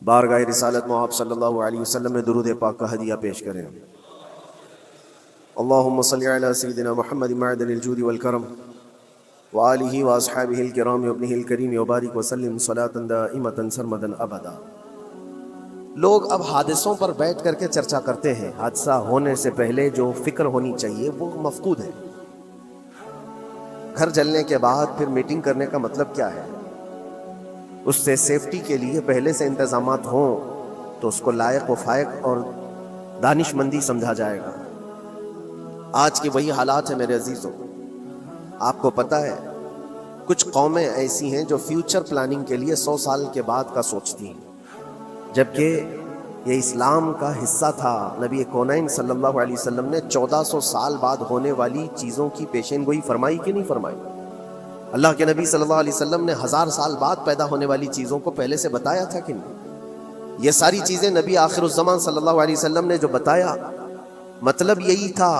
بارگاہ رسالت میں آپ صلی اللہ علیہ وسلم میں درود پاک کا ہدیہ پیش کریں۔ اللہم صلی علی سیدنا محمد معدن الجود والکرم وآلہ واصحابہ الکرام وابنہ الکریم وبارک وسلم صلاۃ دائمۃ سرمدا ابدا۔ لوگ اب حادثوں پر بیٹھ کر کے چرچا کرتے ہیں، حادثہ ہونے سے پہلے جو فکر ہونی چاہیے وہ مفقود ہے۔ گھر جلنے کے بعد پھر میٹنگ کرنے کا مطلب کیا ہے؟ اس سے سیفٹی کے لیے پہلے سے انتظامات ہوں تو اس کو لائق و فائق اور دانش مندی سمجھا جائے گا۔ آج کی وہی حالات ہیں میرے عزیزوں۔ آپ کو پتہ ہے کچھ قومیں ایسی ہیں جو فیوچر پلاننگ کے لیے 100 سال کے بعد کا سوچتی ہیں، جبکہ یہ اسلام کا حصہ تھا۔ نبی کونین صلی اللہ علیہ وسلم نے 1400 سال بعد ہونے والی چیزوں کی پیشین گوئی فرمائی کہ نہیں فرمائی؟ اللہ کے نبی صلی اللہ علیہ وسلم نے 1000 سال بعد پیدا ہونے والی چیزوں کو پہلے سے بتایا تھا کہ نہیں؟ یہ ساری چیزیں نبی آخر الزمان صلی اللہ علیہ وسلم نے جو بتایا، مطلب یہی تھا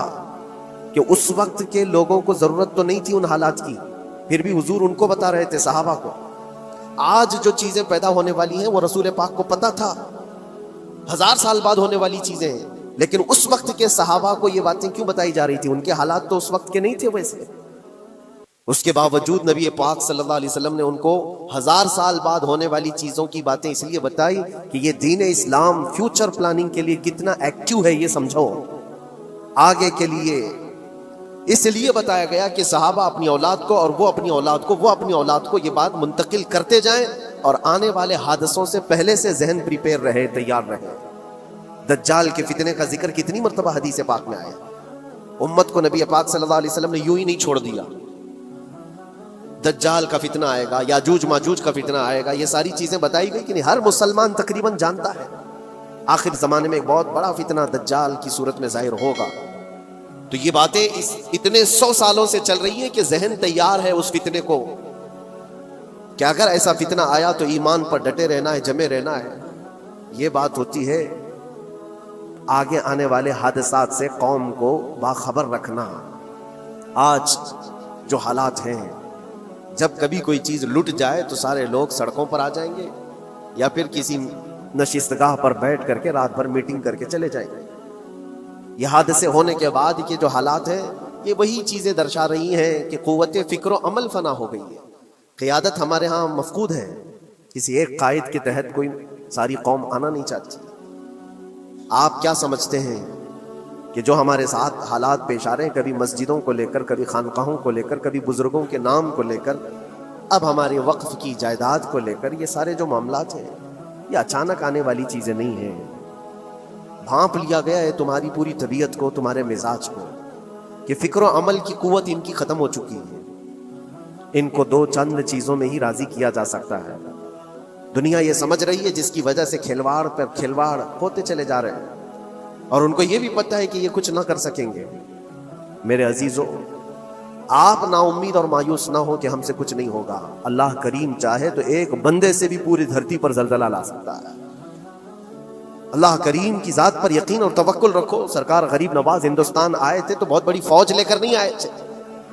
کہ اس وقت کے لوگوں کو ضرورت تو نہیں تھی ان حالات کی، پھر بھی حضور ان کو بتا رہے تھے، صحابہ کو۔ آج جو چیزیں پیدا ہونے والی ہیں وہ رسول پاک کو پتا تھا، 1000 سال بعد ہونے والی چیزیں ہیں، لیکن اس وقت کے صحابہ کو یہ باتیں کیوں بتائی جا رہی تھی؟ ان کے حالات تو اس وقت کے نہیں تھے ویسے۔ اس کے باوجود نبی پاک صلی اللہ علیہ وسلم نے ان کو 1000 سال بعد ہونے والی چیزوں کی باتیں اس لیے بتائی کہ یہ دین اسلام فیوچر پلاننگ کے لیے کتنا ایکٹیو ہے یہ سمجھو۔ آگے کے لیے اس لیے بتایا گیا کہ صحابہ اپنی اولاد کو اور وہ اپنی اولاد کو، وہ اپنی اولاد کو یہ بات منتقل کرتے جائیں اور آنے والے حادثوں سے پہلے سے ذہن پریپیئر رہے، تیار رہے۔ دجال کے فتنے کا ذکر کتنی مرتبہ حدیث پاک میں آیا۔ امت کو نبی پاک صلی اللہ علیہ وسلم نے یوں ہی نہیں چھوڑ دیا۔ دجال کا فتنہ آئے گا، یاجوج ماجوج کا فتنہ آئے گا، یہ ساری چیزیں بتائی گئی کہ نہیں؟ ہر مسلمان تقریباً جانتا ہے آخر زمانے میں ایک بہت بڑا فتنہ دجال کی صورت میں ظاہر ہوگا۔ تو یہ باتیں اتنے 100 سالوں سے چل رہی ہیں کہ ذہن تیار ہے اس فتنے کو کہ اگر ایسا فتنہ آیا تو ایمان پر ڈٹے رہنا ہے، جمے رہنا ہے۔ یہ بات ہوتی ہے آگے آنے والے حادثات سے قوم کو باخبر رکھنا۔ آج جو حالات ہیں، جب کبھی کوئی چیز لٹ جائے تو سارے لوگ سڑکوں پر آ جائیں گے یا پھر کسی نشستگاہ پر بیٹھ کر کے رات بھر میٹنگ کر کے چلے جائیں گے۔ یہ حادثے ہونے کے بعد کے جو حالات ہیں یہ وہی چیزیں درشا رہی ہیں کہ قوت فکر و عمل فنا ہو گئی ہے۔ قیادت ہمارے ہاں مفقود ہے، کسی ایک قائد کے تحت کوئی ساری قوم آنا نہیں چاہتی۔ آپ کیا سمجھتے ہیں کہ جو ہمارے ساتھ حالات پیش آ رہے ہیں، کبھی مسجدوں کو لے کر، کبھی خانقاہوں کو لے کر، کبھی بزرگوں کے نام کو لے کر، اب ہمارے وقف کی جائیداد کو لے کر، یہ سارے جو معاملات ہیں یہ اچانک آنے والی چیزیں نہیں ہیں۔ بھانپ لیا گیا ہے تمہاری پوری طبیعت کو، تمہارے مزاج کو، کہ فکر و عمل کی قوت ان کی ختم ہو چکی ہے۔ ان کو 2 چند چیزوں میں ہی راضی کیا جا سکتا ہے۔ دنیا یہ سمجھ رہی ہے جس کی وجہ سے کھلواڑ پر کھلواڑ ہوتے چلے جا رہے ہیں، اور ان کو یہ بھی پتہ ہے کہ یہ کچھ نہ کر سکیں گے۔ میرے عزیزوں، آپ نا امید اور مایوس نہ ہو کہ ہم سے کچھ نہیں ہوگا۔ اللہ کریم چاہے تو ایک بندے سے بھی پوری دھرتی پر زلزلہ لا سکتا ہے۔ اللہ کریم کی ذات پر یقین اور توکل رکھو۔ سرکار غریب نواز ہندوستان آئے تھے تو بہت بڑی فوج لے کر نہیں آئے تھے،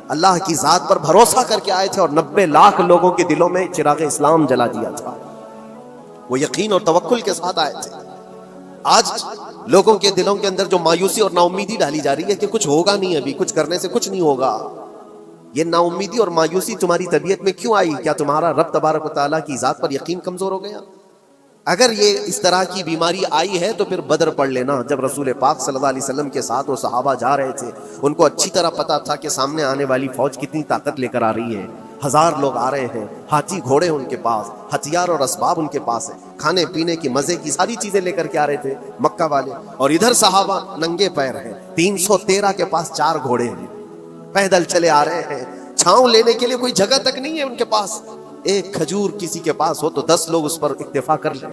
اللہ کی ذات پر بھروسہ کر کے آئے تھے، اور 90 لاکھ لوگوں کے دلوں میں چراغ اسلام جلا دیا تھا۔ وہ یقین اور توکل کے ساتھ آئے تھے۔ آج لوگوں کے دلوں کے اندر جو مایوسی اور نا امیدی ڈالی جا رہی ہے کہ کچھ ہوگا نہیں، ابھی کچھ کرنے سے کچھ نہیں ہوگا، یہ نا امیدی اور مایوسی تمہاری طبیعت میں کیوں آئی؟ کیا تمہارا رب تبارک و تعالیٰ کی ذات پر یقین کمزور ہو گیا؟ اگر یہ اس طرح کی بیماری آئی ہے تو پھر بدر پڑھ لینا۔ جب رسول پاک صلی اللہ علیہ وسلم کے ساتھ وہ صحابہ جا رہے تھے، ان کو اچھی طرح پتا تھا کہ سامنے آنے والی فوج کتنی طاقت لے کر آ رہی ہے۔ 1000 لوگ آ رہے ہیں، ہاتھی گھوڑے ان کے پاس، ہتھیار اور اسباب ان کے پاس ہے، کھانے پینے کی مزے کی ساری چیزیں لے کر کے آ رہے تھے مکہ والے، اور ادھر صحابہ ننگے پیر ہیں۔ 313 کے پاس 4 گھوڑے ہیں، پیدل چلے آ رہے ہیں، چھاؤں لینے کے لیے کوئی جگہ تک نہیں ہے ان کے پاس۔ ایک کھجور کسی کے پاس ہو تو 10 لوگ اس پر اکتفا کر لیں،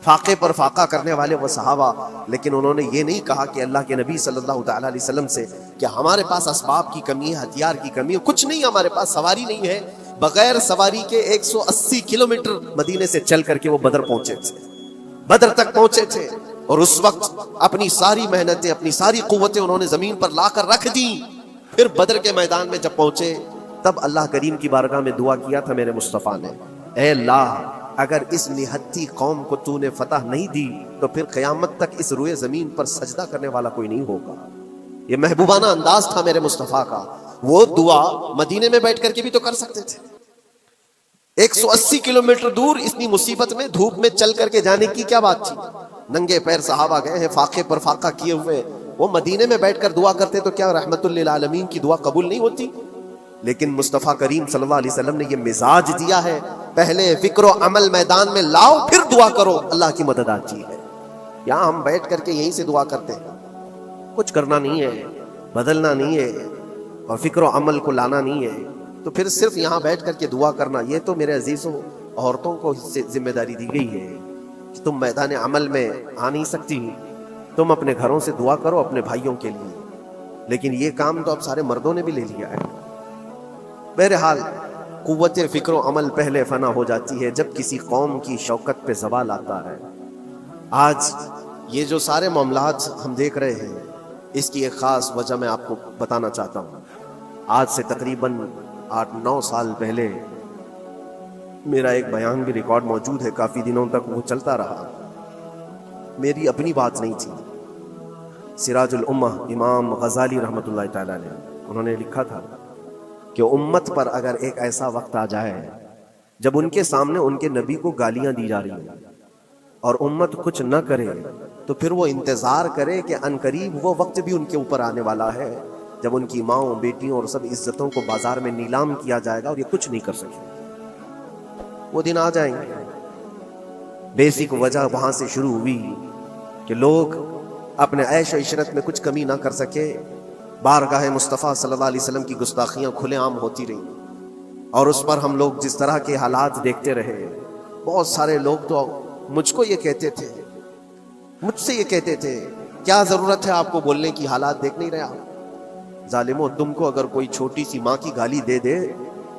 فاقے پر فاقہ کرنے والے وہ صحابہ۔ لیکن انہوں نے یہ نہیں کہا کہ اللہ کے نبی صلی اللہ تعالیٰ علیہ وسلم سے کہ ہمارے پاس اسباب کی کمی ہے، ہتھیار کی کمی ہے، کچھ نہیں، ہمارے پاس سواری نہیں ہے۔ بغیر سواری کے 180 کلومیٹر مدینے سے چل کر کے وہ بدر پہنچے تھے، بدر تک پہنچے تھے، اور اس وقت اپنی ساری محنتیں، اپنی ساری قوتیں انہوں نے زمین پر لا کر رکھ دی۔ پھر بدر کے میدان میں جب پہنچے تب اللہ کریم کی بارگاہ میں دعا کیا تھا میرے مصطفیٰ نے، اے اللہ اگر اس نہتی قوم کو تو نے فتح نہیں دی تو پھر قیامت تک اس روئے زمین پر سجدہ کرنے والا کوئی نہیں ہوگا. یہ محبوبانہ انداز تھا میرے مصطفیٰ کا. وہ دعا مدینے میں بیٹھ کر کے بھی تو کر سکتے تھے. 180 کلومیٹر دور اتنی مصیبت میں دھوپ میں چل کر کے جانے کی کیا بات تھی؟ ننگے پیر صحابہ گئے ہیں فاقے پر فاقہ کیے ہوئے. وہ مدینے میں بیٹھ کر دعا کرتے تو کیا رحمت للعالمین کی دعا قبول نہیں ہوتی؟ لیکن مصطفیٰ کریم صلی اللہ علیہ وسلم نے یہ مزاج دیا ہے، پہلے فکر و عمل میدان میں لاؤ پھر دعا کرو، اللہ کی مدد آتی ہے. یہاں ہم بیٹھ کر کے یہیں سے دعا کرتے ہیں، کچھ کرنا نہیں ہے، بدلنا نہیں ہے اور فکر و عمل کو لانا نہیں ہے. تو پھر صرف یہاں بیٹھ کر کے دعا کرنا، یہ تو میرے عزیزوں عورتوں کو اس سے ذمہ داری دی گئی ہے کہ تم میدان عمل میں آ نہیں سکتی، تم اپنے گھروں سے دعا کرو اپنے بھائیوں کے لیے. لیکن یہ کام تو اب سارے مردوں نے بھی لے لیا ہے. بہرحال قوت فکر و عمل پہلے فنا ہو جاتی ہے جب کسی قوم کی شوکت پہ زوال آتا ہے. آج یہ جو سارے معاملات ہم دیکھ رہے ہیں، اس کی ایک خاص وجہ میں آپ کو بتانا چاہتا ہوں. آج سے تقریباً 8-9 سال پہلے میرا ایک بیان بھی ریکارڈ موجود ہے، کافی دنوں تک وہ چلتا رہا. میری اپنی بات نہیں تھی. سراج الامہ امام غزالی رحمۃ اللہ تعالی علیہ انہوں نے لکھا تھا کہ امت پر اگر ایک ایسا وقت آ جائے جب ان کے سامنے ان کے نبی کو گالیاں دی جا رہی ہیں اور امت کچھ نہ کرے، تو پھر وہ انتظار کرے کہ عنقریب وہ وقت بھی ان کے اوپر آنے والا ہے جب ان کی ماؤں بیٹیوں اور سب عزتوں کو بازار میں نیلام کیا جائے گا اور یہ کچھ نہیں کر سکے. وہ دن آ جائیں گے. بیسک وجہ وہاں سے شروع ہوئی کہ لوگ اپنے عیش و عشرت میں کچھ کمی نہ کر سکے. بارگاہ مصطفیٰ صلی اللہ علیہ وسلم کی گستاخیاں کھلے عام ہوتی رہیں اور اس پر ہم لوگ جس طرح کے حالات دیکھتے رہے. بہت سارے لوگ تو مجھ کو یہ کہتے تھے، مجھ سے یہ کہتے تھے کیا ضرورت ہے آپ کو بولنے کی، حالات دیکھ نہیں رہا. ظالموں، تم کو اگر کوئی چھوٹی سی ماں کی گالی دے دے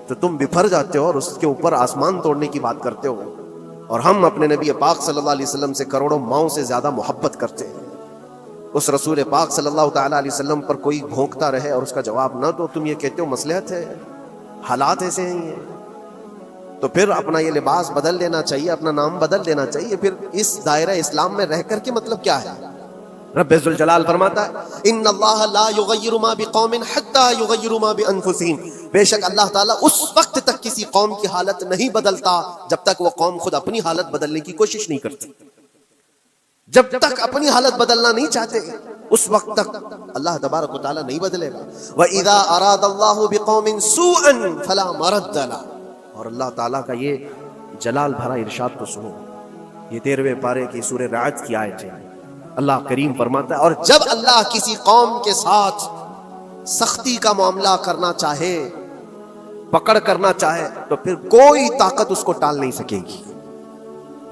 تو تم بفر جاتے ہو اور اس کے اوپر آسمان توڑنے کی بات کرتے ہو. اور ہم اپنے نبی پاک صلی اللہ علیہ وسلم سے کروڑوں ماؤں سے زیادہ محبت کرتے ہیں. اس رسول پاک صلی اللہ تعالیٰ علیہ وسلم پر کوئی بھونکتا رہے اور اس کا جواب نہ دو، تم یہ کہتے ہو مصلحت ہے، حالات ایسے ہیں یہ. تو پھر اپنا یہ لباس بدل لینا چاہیے، اپنا نام بدل دینا چاہیے. پھر اس دائرہ اسلام میں رہ کر کے مطلب کیا ہے؟ رب ذوالجلال فرماتا ہے ان اللہ لا یغیر ما بقوم حتی یغیروا ما بانفسہم، بے شک اللہ تعالیٰ اس وقت تک کسی قوم کی حالت نہیں بدلتا جب تک وہ قوم خود اپنی حالت بدلنے کی کوشش نہیں کرتی. جب تک اپنی حالت بدلنا نہیں چاہتے اس وقت تک اللہ تبارک و تعالیٰ نہیں بدلے گا. وَإِذَا أَرَادَ اللَّهُ بِقَوْمٍ سُوءًا فَلَا مَرَدَّ لَهُ. اور اللہ تعالیٰ کا یہ جلال بھرا ارشاد تو سنو، یہ 13ویں پارے کی سورہ رعد کی آیت ہے. اللہ کریم فرماتا ہے اور جب اللہ کسی قوم کے ساتھ سختی کا معاملہ کرنا چاہے، پکڑ کرنا چاہے، تو پھر کوئی طاقت اس کو ٹال نہیں سکے گی.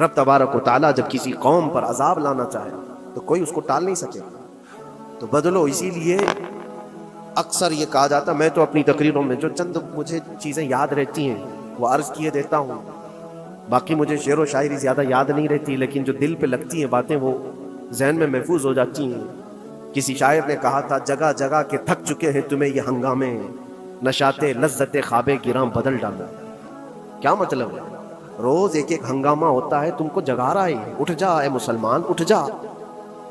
رب تبارک و تعالیٰ جب کسی قوم پر عذاب لانا چاہے تو کوئی اس کو ٹال نہیں سکے گا. تو بدلو. اسی لیے اکثر یہ کہا جاتا، میں تو اپنی تقریروں میں جو چند مجھے چیزیں یاد رہتی ہیں وہ عرض کیے دیتا ہوں. باقی مجھے شعر و شاعری زیادہ یاد نہیں رہتی، لیکن جو دل پہ لگتی ہیں باتیں وہ ذہن میں محفوظ ہو جاتی ہیں. کسی شاعر نے کہا تھا جگہ جگہ کے تھک چکے ہیں تمہیں یہ ہنگامے، نشاتے لذت خواب گراں بدل ڈالو. کیا مطلب ہے؟ روز ایک ایک ہنگامہ ہوتا ہے، تم کو جگا رہا ہے. اٹھ جا اے مسلمان، اٹھ جا.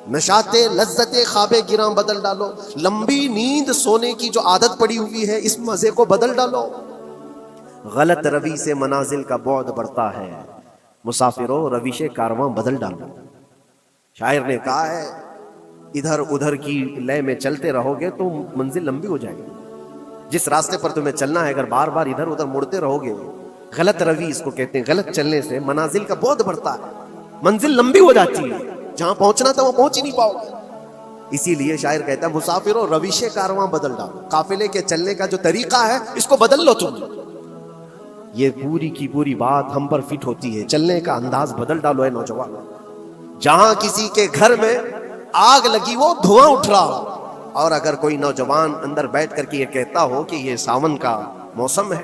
نشاتے لذت خواب گراں بدل ڈالو. لمبی نیند سونے کی جو عادت پڑی ہوئی ہے اس مزے کو بدل ڈالو. غلط روی سے منازل کا بعد بڑھتا ہے، مسافروں رویش کارواں بدل ڈالو. شاعر نے کہا ہے ادھر ادھر کی لے میں چلتے رہو گے تو منزل لمبی ہو جائے گی. جس راستے پر تمہیں چلنا ہے اگر بار بار ادھر ادھر مڑتے رہو گے، غلط روی اس کو کہتے ہیں، غلط چلنے سے منازل کا بعد بڑھتا ہے، منزل لمبی ہو جاتی ہے، جہاں پہنچنا تھا وہ پہنچ ہی نہیں پاؤ گے. اسی لیے شاعر کہتا ہے مسافروں رویش کارواں بدل ڈالو. قافلے کے چلنے کا جو طریقہ ہے اس کو بدل لو تم. یہ پوری کی پوری بات ہم پر فٹ ہوتی ہے. چلنے کا انداز بدل ڈالو اے نوجوان. جہاں کسی کے گھر میں آگ لگی وہ دھواں اٹھ رہا ہو، اور اگر کوئی نوجوان اندر بیٹھ کر کے یہ کہتا ہو کہ یہ ساون کا موسم ہے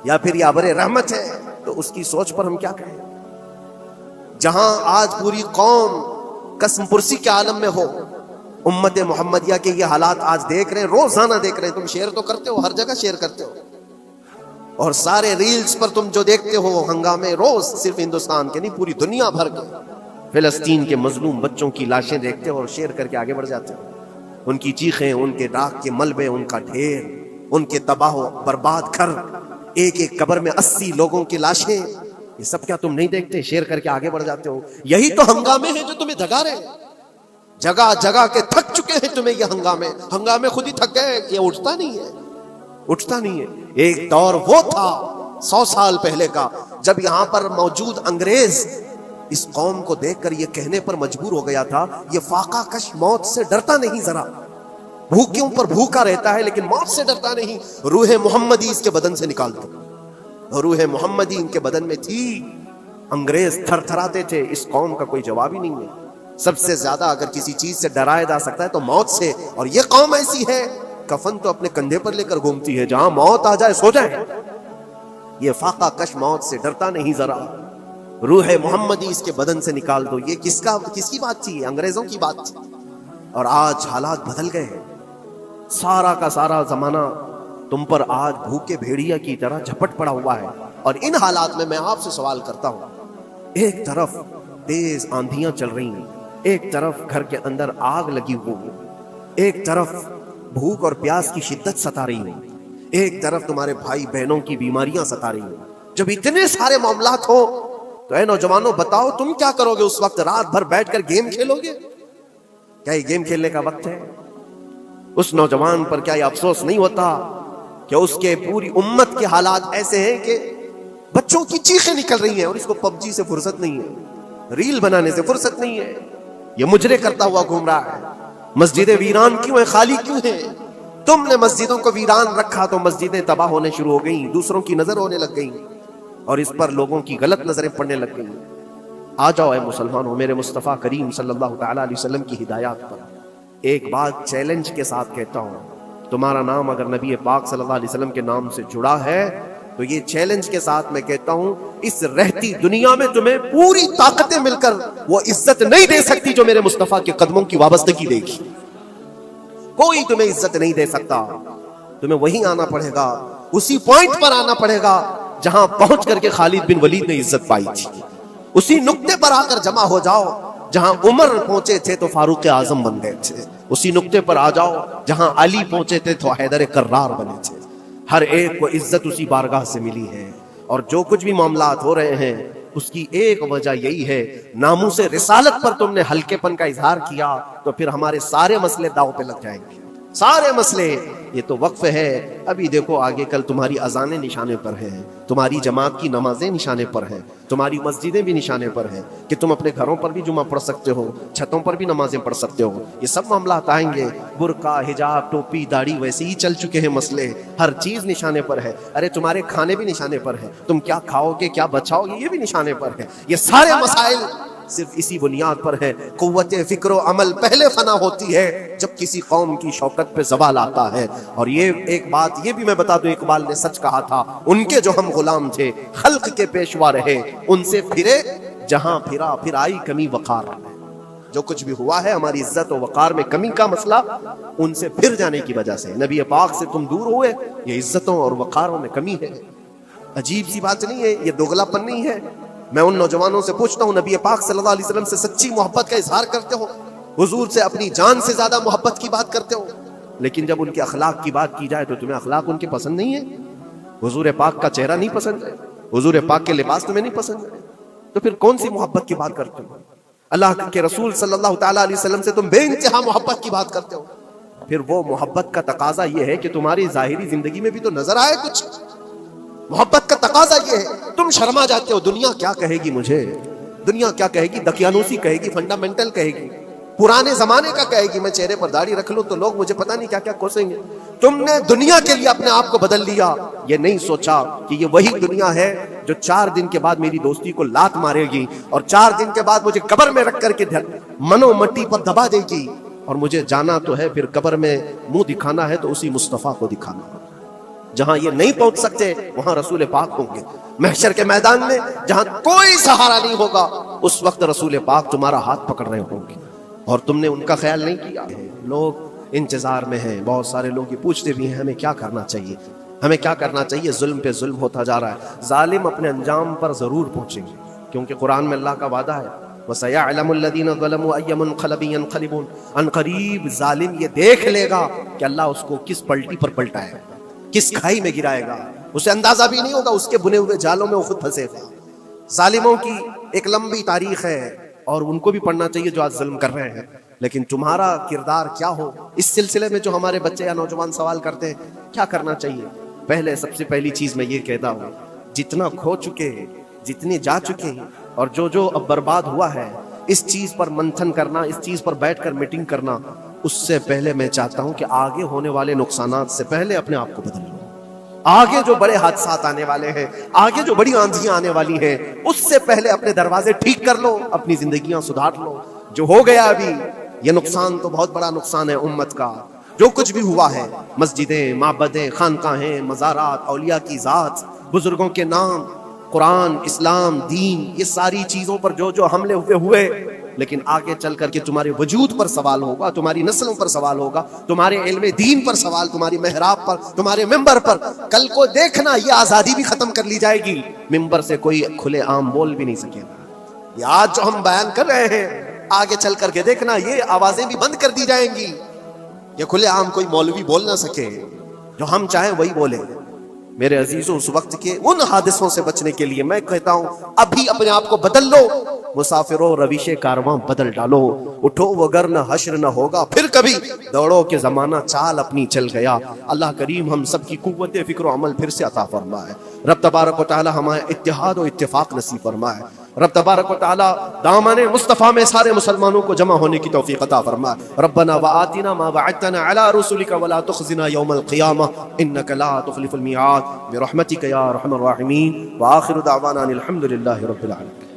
یا پھر یہ ابر رحمت ہے، تو اس کی سوچ پر ہم کیا کہیں. جہاں آج پوری قوم قسم پرسی کے عالم میں ہو، امت محمدیہ کے یہ حالات آج دیکھ رہے ہیں، روزانہ دیکھ رہے ہیں. تم شیئر تو کرتے ہو، ہر جگہ شیئر کرتے ہو. اور سارے ریلز پر تم جو دیکھتے ہو ہنگامے روز، صرف ہندوستان کے نہیں پوری دنیا بھر کے فلسطین کے مظلوم بچوں کی لاشیں دیکھتے ہو اور شیئر کر کے آگے بڑھ جاتے ہو، ان کی چیخیں، ان کے راکھ کے ملبے، ان کا ڈھیر، ان کے تباہ و برباد گھر، ایک ایک قبر میں 80 لوگوں کی لاشیں، یہ سب کیا تم نہیں دیکھتے؟ شیئر کر کے آگے بڑھ جاتے ہو۔ یہی تو ہنگامے ہیں جو تمہیں دھگا رہے ہیں، جگہ جگہ کے تھک چکے ہیں تمہیں یہ ہنگامے خود ہی تھک گئے، یہ اٹھتا نہیں ہے۔ ایک دور وہ تھا 100 سال پہلے کا جب یہاں پر موجود انگریز اس قوم کو دیکھ کر یہ کہنے پر مجبور ہو گیا تھا، یہ فاقہ کش موت سے ڈرتا نہیں، ذرا بھوکیوں پر بھوکا رہتا ہے لیکن موت سے ڈرتا نہیں، روح محمدی اس کے بدن سے نکال دو۔ روح محمدی ان کے بدن میں تھی، انگریز تھر تھراتے تھے، اس قوم کا کوئی جواب ہی نہیں ہے۔ سب سے زیادہ اگر کسی چیز سے ڈرایا جا سکتا ہے تو موت سے، اور یہ قوم ایسی ہے کفن تو اپنے کندھے پر لے کر گھومتی ہے، جہاں موت آ جائے سو جائے۔ یہ فاقہ کش موت سے ڈرتا نہیں ذرا، روح محمدی اس کے بدن سے نکال دو۔ یہ کس کی بات تھی؟ انگریزوں کی بات تھی۔ اور آج حالات بدل گئے ہیں، سارا کا سارا زمانہ تم پر آج بھوکے بھیڑیا کی طرح جھپٹ پڑا ہوا ہے۔ اور ان حالات میں آپ سے سوال کرتا ہوں، ایک طرف تیز آندھیاں چل رہی ہیں، ایک طرف گھر کے اندر آگ لگی ہوئی، ایک طرف بھوک اور پیاس کی شدت ستا رہی ہے، ایک طرف تمہارے بھائی بہنوں کی بیماریاں ستا رہی ہیں۔ جب اتنے سارے معاملات ہو تو اے نوجوانوں بتاؤ تم کیا کرو گے؟ اس وقت رات بھر بیٹھ کر گیم کھیلو گے؟ کیا یہ گیم کھیلنے کا وقت ہے؟ اس نوجوان پر کیا یہ افسوس نہیں ہوتا کہ اس کے پوری امت کے حالات ایسے ہیں کہ بچوں کی چیخیں نکل رہی ہیں اور اس کو پبجی سے فرصت نہیں ہے، ریل بنانے سے فرصت نہیں ہے، یہ مجرے کرتا ہوا گھوم رہا ہے۔ مسجدیں ویران کیوں ہیں؟ خالی کیوں ہیں؟ تم نے مسجدوں کو ویران رکھا تو مسجدیں تباہ ہونے شروع ہو گئیں، دوسروں کی نظر ہونے لگ گئیں اور اس پر لوگوں کی غلط نظریں پڑنے لگ گئیں۔ آ جاؤ اے مسلمانوں میرے مصطفیٰ کریم صلی اللہ تعالیٰ علیہ وسلم کی ہدایات پر۔ ایک بات چیلنج کے ساتھ کہتا ہوں، تمہارا نام اگر نبی پاک صلی اللہ علیہ وسلم کے نام سے جڑا ہے تو یہ چیلنج کے ساتھ میں کہتا ہوں، اس رہتی دنیا میں تمہیں پوری طاقتیں مل کر وہ عزت نہیں دے سکتی جو میرے مصطفیٰ کے قدموں کی وابستگی دے گی۔ کوئی تمہیں عزت نہیں دے سکتا، تمہیں وہیں آنا پڑے گا، اسی پوائنٹ پر آنا پڑے گا جہاں پہنچ کر کے خالد بن ولید نے عزت پائی تھی، اسی نقطے پر آ کر جمع ہو جاؤ جہاں عمر پہنچے تھے تو فاروق اعظم بن گئے تھے، اسی نقطے پر آ جاؤ جہاں علی پہنچے تھے تو حیدر کرار بنے تھے۔ ہر ایک کو عزت اسی بارگاہ سے ملی ہے، اور جو کچھ بھی معاملات ہو رہے ہیں اس کی ایک وجہ یہی ہے، ناموس رسالت پر تم نے ہلکے پن کا اظہار کیا تو پھر ہمارے سارے مسئلے داؤ پہ لگ جائیں گے، سارے مسئلے۔ یہ تو وقف ہے، ابھی دیکھو آگے کل تمہاری اذانیں نشانے پر ہیں، تمہاری جماعت کی نمازیں نشانے پر ہیں، تمہاری مسجدیں بھی نشانے پر ہیں کہ تم اپنے گھروں پر بھی جمعہ پڑھ سکتے ہو، چھتوں پر بھی نمازیں پڑھ سکتے ہو۔ یہ سب معاملات آئیں گے، برقع، حجاب، ٹوپی، داڑھی ویسے ہی چل چکے ہیں مسئلے، ہر چیز نشانے پر ہے۔ ارے تمہارے کھانے بھی نشانے پر ہیں، تم کیا کھاؤ گے کیا بچاؤ گے یہ بھی نشانے پر ہے۔ یہ سارے مسائل صرف اسی بنیاد پر ہے، قوت فکر و عمل پہلے فنا ہوتی ہے جب کسی قوم کی شوکت پہ زوال آتا ہے۔ اور یہ ایک بات یہ بھی میں بتا دوں، اقبال نے سچ کہا تھا، ان کے جو ہم غلام تھے خلق کے پیشوا رہے، ان سے پھرے جہاں پھرا پھر آئی کمی وقار۔ جو کچھ بھی ہوا ہے ہماری عزت و وقار میں کمی کا مسئلہ ان سے پھر جانے کی وجہ سے، نبی پاک سے تم دور ہوئے، یہ عزتوں اور وقاروں میں کمی ہے۔ عجیب سی بات نہیں ہے، یہ دوغلا پن نہیں ہے۔ میں ان نوجوانوں سے پوچھتا ہوں، نبی پاک صلی اللہ علیہ وسلم سے سچی محبت کا اظہار کرتے ہو، حضور سے اپنی جان سے زیادہ محبت کی بات کرتے ہو، لیکن جب ان کے اخلاق کی بات کی جائے تو تمہیں اخلاق ان کے پسند نہیں ہے، حضور پاک کا چہرہ نہیں پسند ہے، حضور پاک کے لباس تمہیں نہیں پسند ہے، تو پھر کون سی محبت کی بات کرتے ہو؟ اللہ کے رسول صلی اللہ تعالیٰ علیہ وسلم سے تم بے انتہا محبت کی بات کرتے ہو، پھر وہ محبت کا تقاضا یہ ہے کہ تمہاری ظاہری زندگی میں بھی تو نظر آئے کچھ۔ محبت کا تقاضا یہ ہے، تم شرما جاتے ہو، دنیا کیا کہے گی مجھے، دنیا کیا کہے گی، دقیانوسی کہے گی، فنڈامنٹل کہے گی، پرانے زمانے کا کہے گی، میں چہرے پر داڑھی رکھ لوں تو لوگ مجھے پتہ نہیں کیا کیا کوسیں گے۔ تم نے دنیا کے لیے اپنے آپ کو بدل لیا، یہ نہیں سوچا کہ یہ وہی دنیا ہے جو 4 دن کے بعد میری دوستی کو لات مارے گی اور 4 دن کے بعد مجھے قبر میں رکھ کر کے منو مٹی پر دبا دے گی، اور مجھے جانا تو ہے پھر قبر میں منہ دکھانا ہے تو اسی مصطفیٰ کو دکھانا۔ جہاں یہ نہیں پہنچ سکتے وہاں رسول پاک ہوں گے، محشر کے میدان میں جہاں کوئی سہارا نہیں ہوگا اس وقت رسول پاک تمہارا ہاتھ پکڑ رہے ہوں گے، اور تم نے ان کا خیال نہیں کیا۔ لوگ انتظار میں ہیں، بہت سارے لوگ یہ پوچھتے بھی ہیں ہمیں کیا کرنا چاہیے۔ ہمیں کیا کرنا چاہیے؟ ظلم پہ ظلم ہوتا جا رہا ہے، ظالم اپنے انجام پر ضرور پہنچیں گے، کیونکہ قرآن میں اللہ کا وعدہ ہے وَسَيَعْلَمُ الَّذِينَ ظَلَمُوا أَيَّ مُنْقَلَبٍ يَنْقَلِبُونَ، ان قریب ظالم یہ دیکھ لے گا کہ اللہ اس کو کس پلٹی پر پلٹائے گا، کس کھائی میں گرائے گا، اسے اندازہ بھی نہیں ہوگا، اس کے بنے ہوئے جالوں میں وہ خود پھنسے گا۔ ظالموں کی ایک لمبی تاریخ ہے اور ان کو بھی پڑھنا چاہیے جو آج ظلم کر رہے ہیں، لیکن تمہارا کردار کیا ہو اس سلسلے میں جو ہمارے بچے یا نوجوان سوال کرتے ہیں کیا کرنا چاہیے؟ پہلے سب سے پہلی چیز میں یہ کہتا ہوں، جتنا کھو چکے ہیں، جتنے جا چکے ہیں اور جو اب برباد ہوا ہے، اس چیز پر منتھن کرنا، اس چیز پر بیٹھ کر میٹنگ کرنا، اس سے پہلے میں چاہتا ہوں کہ آگے ہونے والے نقصانات سے پہلے اپنے آپ کو بدل لو۔ آگے جو بڑے حادثات آنے والے ہیں، آگے جو بڑی آندھیاں آنے والی ہیں، اس سے پہلے اپنے دروازے ٹھیک کر لو، اپنی زندگیاں سدھار لو۔ جو ہو گیا ابھی یہ نقصان تو بہت بڑا نقصان ہے امت کا، جو کچھ بھی ہوا ہے، مسجدیں، معبدیں، خانقاہیں، مزارات، اولیاء کی ذات، بزرگوں کے نام، قرآن، اسلام، دین، یہ ساری چیزوں پر جو حملے ہوئے، لیکن آگے چل کر کے تمہارے وجود پر سوال ہوگا، تمہاری نسلوں پر سوال ہوگا، تمہارے علم دین پر سوال، تمہاری محراب پر، تمہارے ممبر پر۔ کل کو دیکھنا یہ آزادی بھی ختم کر لی جائے گی، ممبر سے کوئی کھلے عام بول بھی نہیں سکے گا۔ یہ آج جو ہم بیان کر رہے ہیں، آگے چل کر کے دیکھنا یہ آوازیں بھی بند کر دی جائیں گی، یہ کھلے عام کوئی مولوی بول نہ سکے، جو ہم چاہیں وہی بولے۔ میرے عزیزوں، اس وقت کے ان حادثوں سے بچنے کے لیے میں کہتا ہوں ابھی اپنے آپ کو بدل لو، مسافروں رویش کارواں بدل ڈالو، اٹھو وگرنہ حشر نہ ہوگا پھر کبھی، دوڑو کہ زمانہ چال اپنی چل گیا۔ اللہ کریم ہم سب کی قوت فکر و عمل پھر سے عطا فرمائے، رب تبارک و تعالی ہمیں اتحاد و اتفاق نصیب فرمائے، رب تبارک و تعالی دامن مصطفیٰ میں سارے مسلمانوں کو جمع ہونے کی توفیق عطا فرمائے۔ ربنا وآتنا ما وعدتنا على رسلك ولا تخزنا يوم القيامة إنك لا تخلف الميعاد برحمتك يا أرحم الراحمين، وآخر دعوانا الحمد لله رب العالمين۔